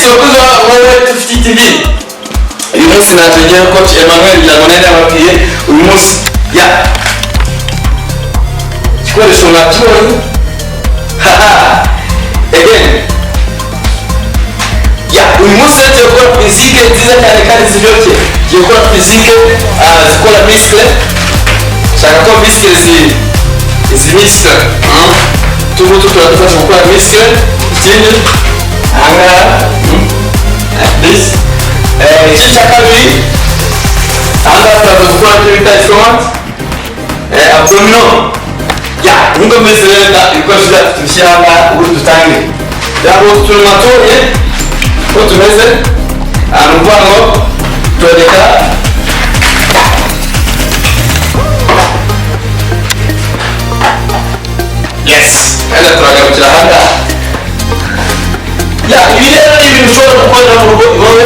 bakuze wa Wave.video. Uyu munsi natugeye coach Emmanuel yagonera ababwiye uyu munsi ya kikoresho nakibonye again ya uyu munsi tugiye gukora physique nziza cyane kandi ziryoshye. Tugiye gukora physique zikora muscle. Shaka ko muscle izi muscle tubu turadufasha gukora muscle ikindi ahangaha this iki cya kabiri ahangaha turaza gukora icyo bita front abdominal ya nubwo mbese rero ibikoresho byacu tubishyira ahangaha ubundi dutange yabo turumatoye ko tumeze ahantu uvuga ngo turareka yes kandi turagarukira ahangaha ya ibi rero ni ibintu ushobora gukorera mu rugo iwawe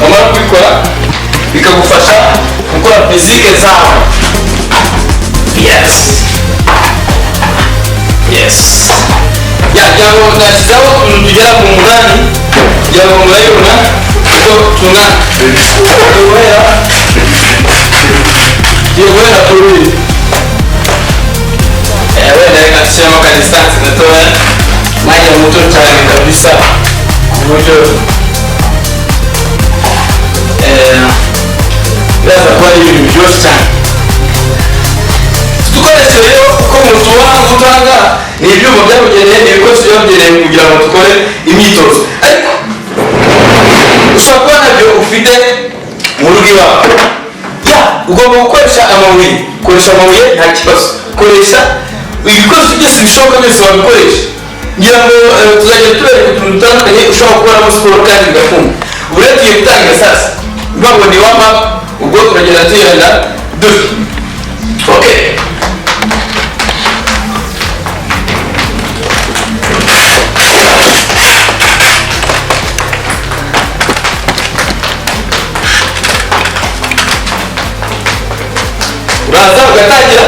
wamara kubikora bikagufasha gukora physique zawe. Yes ya ntabwo nashyizeho utuntu tugera ku munani kugira ngo murayibona uko tungana. Tugiye guhera ku rurimi wenda reka dushyiremo ka distance gatoya mwanya muto cyane kabisa ku buryo biraza kuba ari ibintu biryoshye cyane. Dukoresha rero ko mutanga ni ibyuma byabugeneye, ni ibikoresho byabugeneye kugira ngo dukore imyitozo, ariko ushobora kuba nabyo ufite mu rugo iwawe. Ugomba gukoresha amabuye. Koresha amabuye nta kibazo, koresha ibikoresho byose bishoboka byose wabikoresha. Ngira ngo tuzajya tureba utuntu dutandukanye ushobora gukoramo siporo kandi bigakunda. Ubu rero tugiye gutangira sasa mbago ni wama ubwo turagenda tuyenda duke. Okay, uraza ugatangira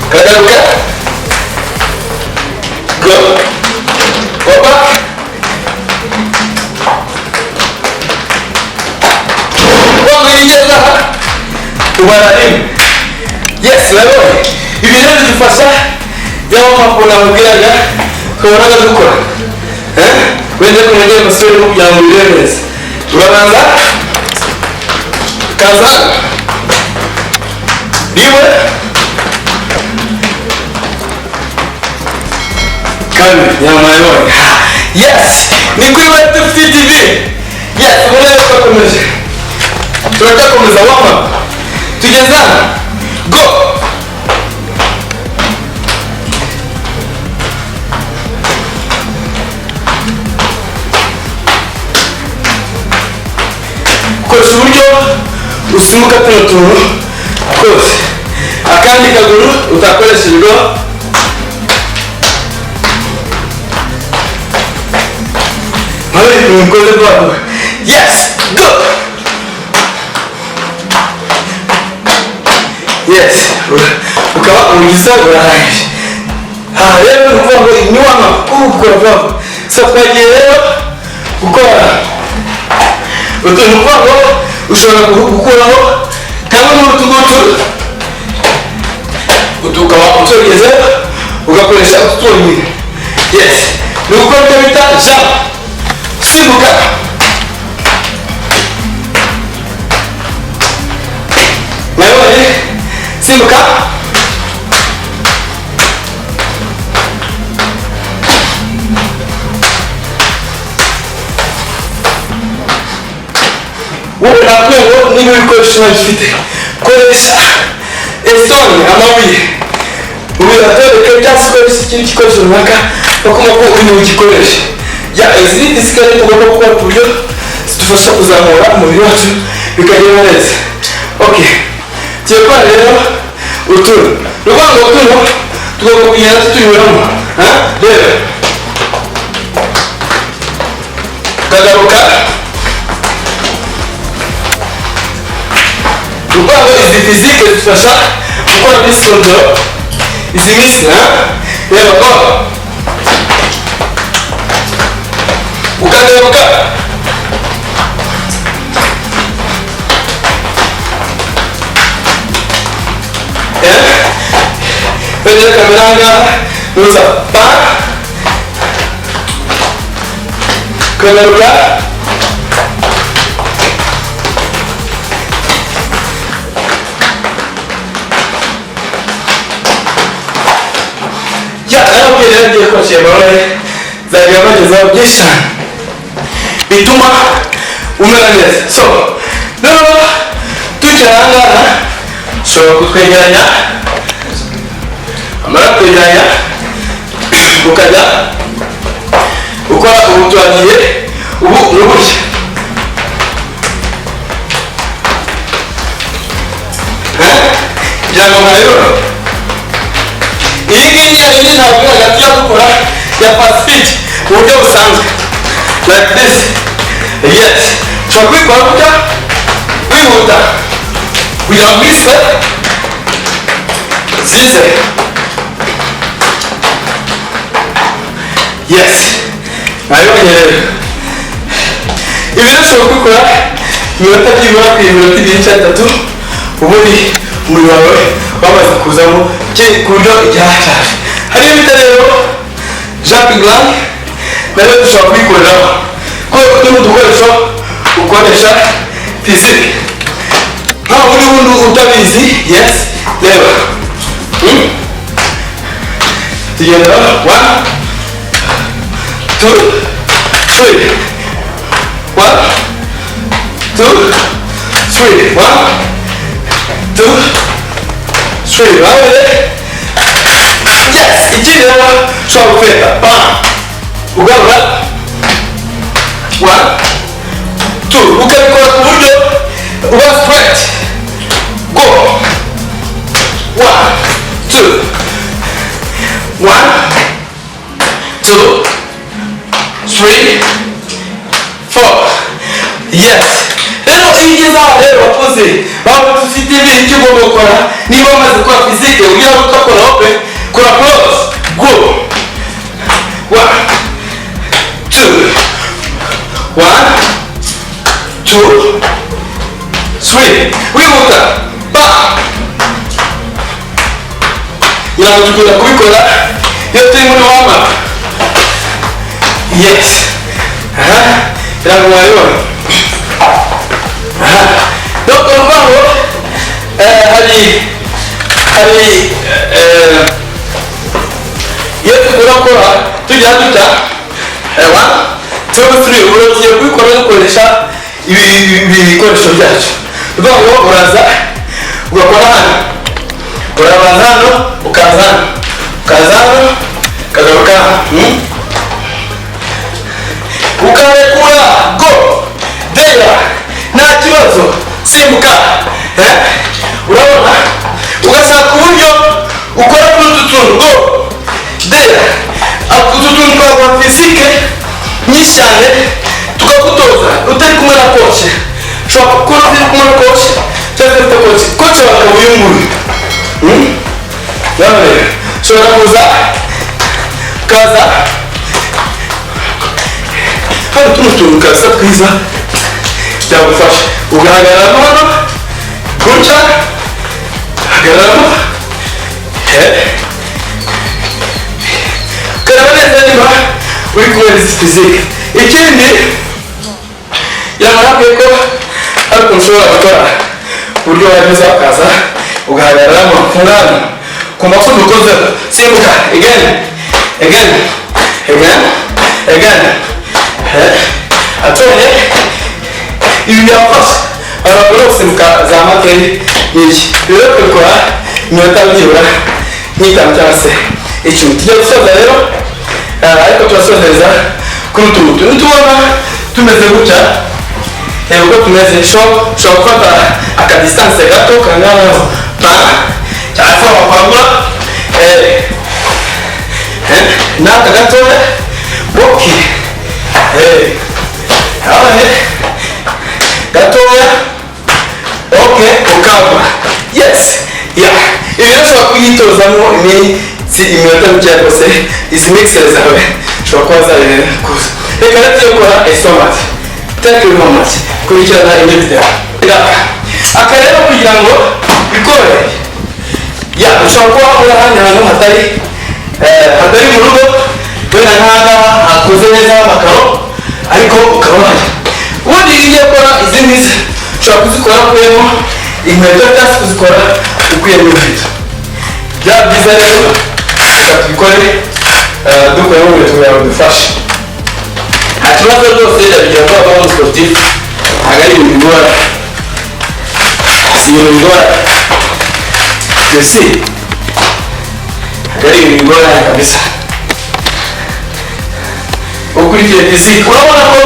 ukagaruka go opa wamwigeza ubara rimwe. Yes, urabona ibi rero bidufasha yaba mapona mubwiraga ukabonaga dukora wenda kumenya amasore no kugira ngo birebe neza. Urabanza kaza rimwe kabiri yamayibona. Yes, ni kuri Wave.video. Yes, ubu rero turakomeza wama tugezana go. Koresha uburyo usimuka tuno tuntu twose. Akandi kaguru utakoreshejwe hari umukozi wabo. Yes, go. Yes, ukaba ugize urahagije. Rero nuvuga ngo inyuma ukora vuba. So twagiye rero gukora utuntu twabo ushobora gukuraho kamwe mu tugutu utukaba utogeze ugakoresha utonyine. Yes, ni gukora ibyo bita jump, simbuka. Mwabonye simbuka wowe nakwego niba ibikoresho bifite koresha estone amabuye ubiratwereka cyangwa se ikindi gikoresho runaka bakoma ko uri bugikoreshe. Ya izi disikare tugomba gukora ku buryo zidufasha kuzamura umubiri wacu bikagenda neza. Okay, tugiye rero utuntu rubango utuntu tugomba kugenda tunyuramo. Rero kagaruka rubango izi physique zifasha gukora bisondoro izi misi reba ko ukagaruka Tujya kameranga nuza pa kagaruka ya nawe ngiye kwakira bare zagabageza byinshi bituma umera neza. So rero tujyana ushobora kutwegeranya amara kwegeranya ukajya ukora ubutwagiye ubu n'uburyo kugira ngo mwaribona iyi ngiyi yari ntabwo hagati yo gukora ya pacific mu buryo busanzwe like this. Yes, ushobora kubikora gutya wihuta kugira ngo wiswe zize. Yes, nabibonye rero ibi rero ushobora kubikora iminota byibura ku minota 2-3 ubundi umubiri wawe wamaze kuzamo ku buryo igihaca hari ibita rero jumping line nayo dushobora kubikoreraho kubera ko udukoresho ukoresha physique nta bundi utabizi. Yes, reba tugenda 1 2 3 1 2 3 1 2 3 right. Yes, ikindi rero ushobora gufata bam ugarura 1 2 ukabikora ku buryo uba straight go 1 2 1 2 3 4. Yes, rero iyo ugeze aho rero wakoze baba dufite ibintu icyo ugomba gukora niba wamaze gukora physique ugira ngo ukakora open kora close go 1 2 1 2 3 wihuta ba ntabwo tugomba kubikora iyo turi muri wama. Yes, ntabwo mwabibona donc urumvaho hari iyo tugomba gukora tujya duta 1 2 3 ugiye kubikora dukoresha ibi bikoresho byacu. Urumvaho uraza ugakora hano urabanza hano ukaza hano ukagaruka ukarekura go there nta kibazo simbuka urabona ugashaka uburyo ukora kuri utu tuntu go there utu tuntu twa physique nyinshi cyane tukagutoza utari kumwe na coach. Ushobora gukora uri kumwe na coach cyangwa ufite coach bakaba uyu nguyu none ushobora kuza kaza hari utundi tuntu kasa twiza byagufasha ugahagarara hano gutya hagararamo karaba neza niba uri kumwe n'izi physique. Ikindi yamara ko hari ukuntu ushobora gukora uburyo wageza wakaza ugahagararamo kungana ku mafundo ukoze simbuka again atoye ibi byafasha abagore gusimbuka za makeri iki rero kubikora iminota byibura nk'itanu cyangwa se 10. Tujya gusoza rero ariko turasozereza kuri utu nitubona tumeze gutya uko tumeze ushobora gufata akadistance gato kangana cyangwa se wakwagura n'aka gatoya boki gatoya ukagura. Yes, ibi rero ushobora kuyitozamo iminota mikeya rwose. Izi mixere zawe ushobora kuba zarebe kuza. Reka rero tujye gukora estomach. Thank you very much kurikirana indi video. Aka rero kugira ngo bikore ya ushobora kuba uri ahandi hantu hatari mu rugo wenda nk'aha hakoze neza amakaro ariko ukaba wajya ubundi iyo ugiye gukora izi ngizi ushobora kuzikora ukuyemo inkweto cyangwa kuzikora ukuyemo inkweto byaba byiza rero reka tubikore dukuyemo inkweto kugira ngo dufashe nta kibazo rwose yabigira ko waba umusiporutifu ntabwo ari ibintu bigora si ibintu bigora mbese ntabwo ari ibintu bigora kabisa ukurikiye fiziki urabona ko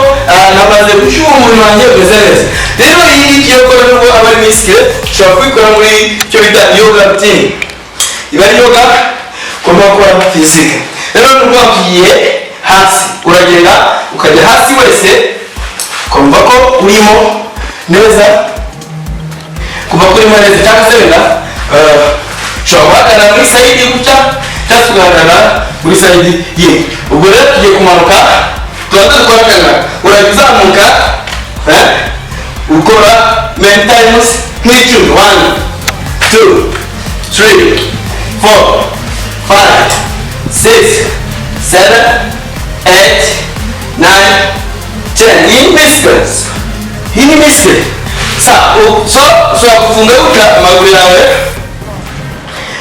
namaze gushyuha umubiri wanjye umeze neza rero iyi ngiyi iyo ukora nubwo aba ari misikire ushobora kubikora muri icyo bita yoga rutini iba ari yoga ugomba gukora fiziki rero nubwo wagiye hasi uragenda ukajya hasi wese ukumva ko urimo neza kumva ko urimo neza cyangwa se wenda ushobora guhagarara muri sayidi gutya cyangwa se ugahagarara muri sayidi ye ubwo rero tugiye kumanuka tubanza dukora akangaka urajya uzamuka ukora many times nk'icumi 1 2 3 4 5 6 7 8 9 10 iyi ni misikire ushobora gufunga gutya amaguru yawe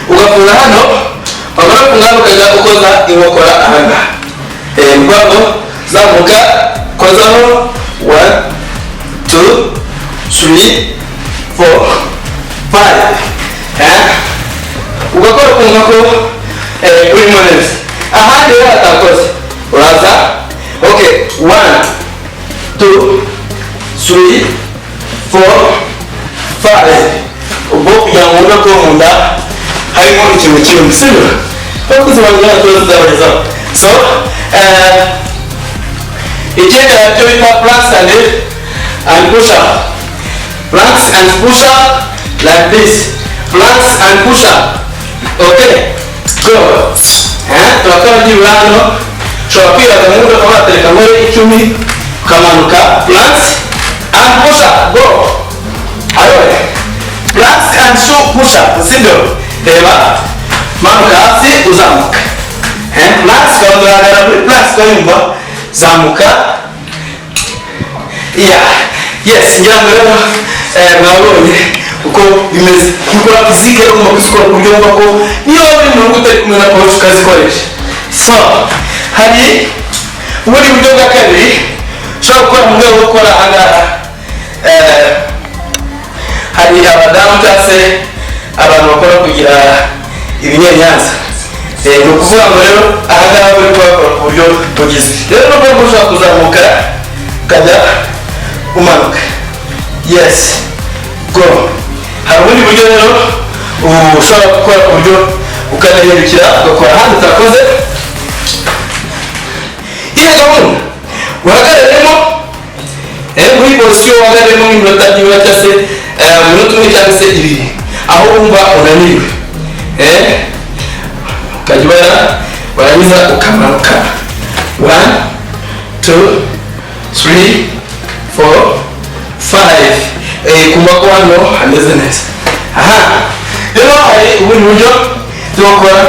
ugafunga hano wamara gufunga hano ukajya ukoza inkokora ahangaha ni ukuvuga ngo zamuka kozaho 1 2 3 4 5 ugakora ukumva ko urimo neza ahandi rero hatakoze uraza okay 1 2 3 4 5 ubwo kugira ngo wumve ko mu nda harimo ikintu kimwe sibyo kuko uzabona ko tuzabagezaho so ikindi cyo bita planks and push up planks and push up like this planks and push up okay go turakora byibura hano ushobora kwiraga mu muda ukaba watereka muri 10 ukamanuka planks and push up go ayoye planks and push up sibyo reba manuka hasi uzamuka planks ukagaragara muri planks ukayumva zamuka yes ngira ngo rero mwabonye uko bimeze gukora fizike ugomba kuzikora ku buryo wumva ko niyo uri mu rugo utari kumwe na coach ukazikoresha so hari ubundi buryo bwa kabiri ushobora gukora mu rwego rwo gukora ahangaha hari abadamu cyangwa se abantu bakora kugira ibinyenyanza ni ukuvuga ngo rero ahangaha bari kubakora ku buryo bugize rero nubwo ushobora kuzamuka ukajya umanuka yes go hari ubundi buryo rero ushobora gukora ku buryo ukanahindukira ugakora ahandi utakoze iyo gahunda uhagararemo muri posiyo uhagararemo nk'iminota byibura cyangwa se umunota umwe cyangwa se 2 aho wumva unaniwe ukajya ubara warangiza ukamanuka 1 2 3 4 5 kumva ko hano hameze neza rero hari ubundi buryo bwo gukora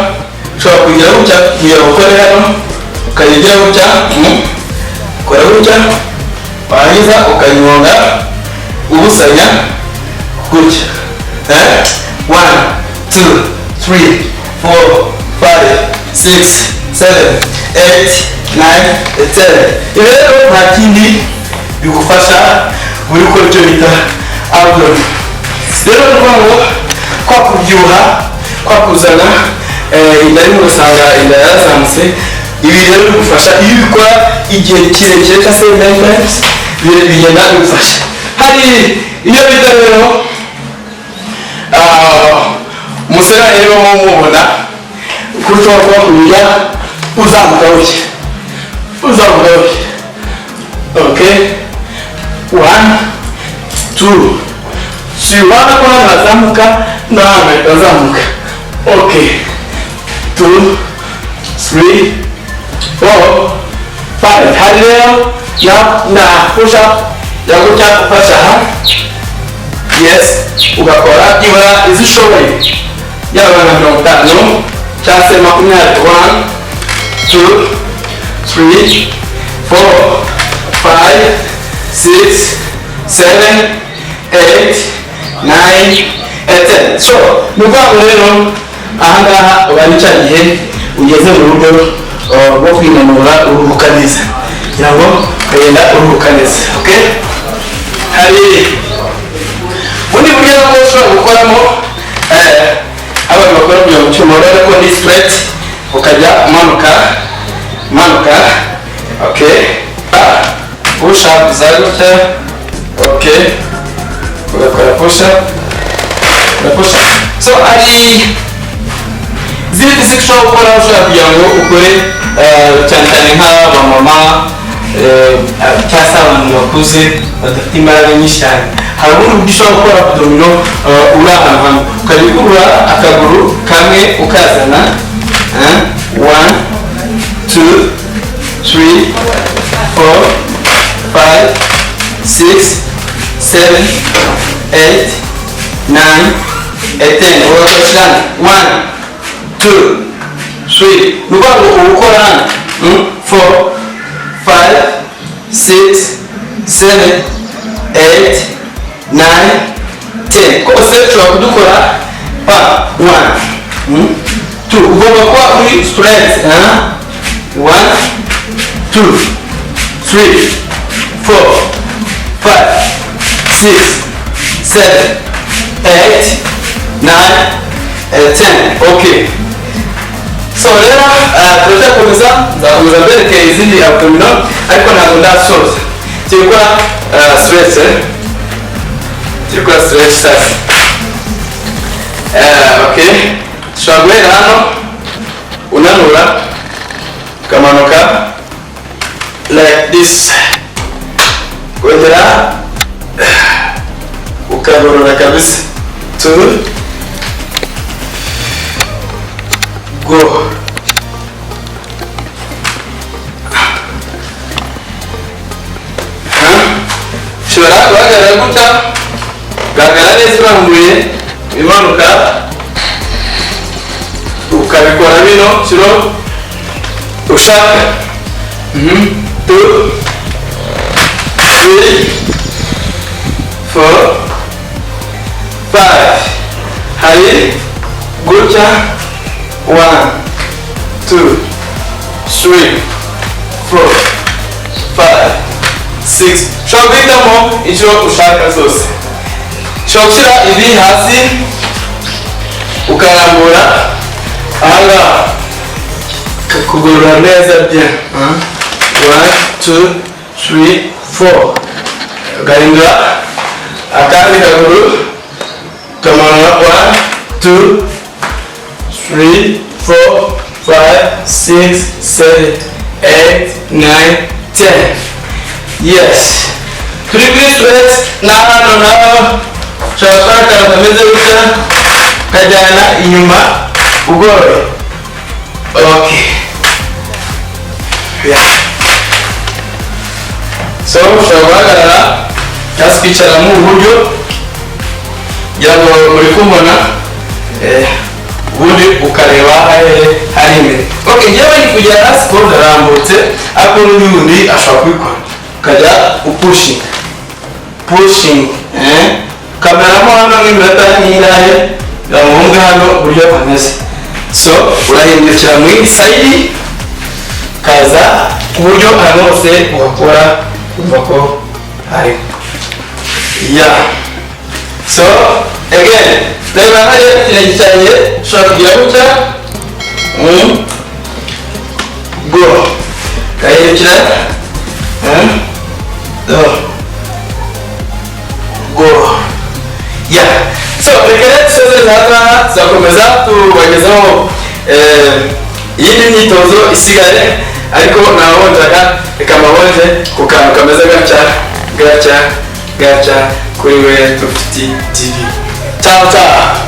ushobora kugira gutya kugira ngo ukore hano ukayigira gutya ukora gutya warangiza ukanyonga ubusanya gutya 1 2 3 4 5 6 7 8 9 10 rero nta kindi bigufasha muri gukora icyo bita abdomen rero ni ukuvuga ngo kwa kubyibuha kwa kuzana inda arimo ugasanga inda yarazamutse ibi rero bigufasha iyo ubikora igihe kirekire cyangwa se many times bigenda bigufasha hari iyo bita rero umusore rero mumubona uko ushobora kuba kumenya uzamuka buke okay 1 2 3 ubona ko hano hazamuka n'ahano hazamuka okay 2 3 4 5 hari rero na push up yagutya ufasha aha yes ugakora byibura izishoboye y'abana 50 cyangwa se 1 2 3 4 5 6 7 8 9 10. So nuvango rero ahangaha ubanicagiye ugeze mu rugo rwo kwinanura uruhuka neza kugira ngo kagenda uruhuka neza. Okay, hari ubundi buryo bwo ushobora gukoramo abantu bakora kugira ngo cyuma rero ko ni straight ukajya manuka. Okay, push up zagutya. Okay, ugakora push up. So ari ziri zishobora gukora ushaka kugira ngo ukore cyane cyane nk'aba mama cyangwa se abantu bakuze badafite imbaraga nyinshi cyane. Hari ubundi buryo ushobora gukora abdomino uri ahantu hamwe ukabikurura akaguru kamwe ukazana 1 2 3 4 5 6 7 8 9 10. Urakoshyirana 1 2 3. Nubango ukorana 4 5 6 7 8 9 10. Kose ushobora kudukora 1 2. Ugomba kuba uri straight. 1 2 3 4 5 6 7 8 9 10. Okay, so rero turakomeza nzakomeza mbereke izindi abdominal ariko ntabwo ndasoza. Turikora stretch sasa. Okay, ushobora guhera hano unanura ukamanuka like this, kongera ukagorora kabisa. 2 go. Shobora guhagarara gutya, ugahagarara neza urambuye, imanuka ukabikora bino kiro ushaka. 2 3 4 5. Hari gutya 1 2 3 4 5 6. Ushobora guhitamo icyo ushaka zose. Ushobora gushyira ibi hasi ukarambura ahangaha kugorora neza bya 1 2 3 4. Ugahindura akandi kaguru ukamanura 1 2 3 4 5 6 7 8 9 10. Yes, turi kuri straight n'ahantu naho ushobora gukora kameze gutya ukajyana inyuma ugorora. Okay, yeah. So ushobora guhagarara cyangwa kwicara mu buryo kugira ngo muri kumubona ubundi ukareba hari imbere. Okay, njyewe ni kugera hasi ko ndarambutse ariko n'undi ashobora kubikora ukajya pushing kameramo hano nk'iminota nk'ingahe ngamuhunga hano uburyo bameze. So urahindukira mu side kaza ku buryo ahantu hose uhakora umva ko hari. Yeah, so again reba hariya kiragicyanye ushobora kugira gutya go gahindukira go. Yeah, so reka tusoze hano tuzakomeza tubagezaho iyindi myitozo isigaye ariko nabonjaga reka mbabonje ku kantu kameze gutya kuri Wave.video TV. Ciao ciao.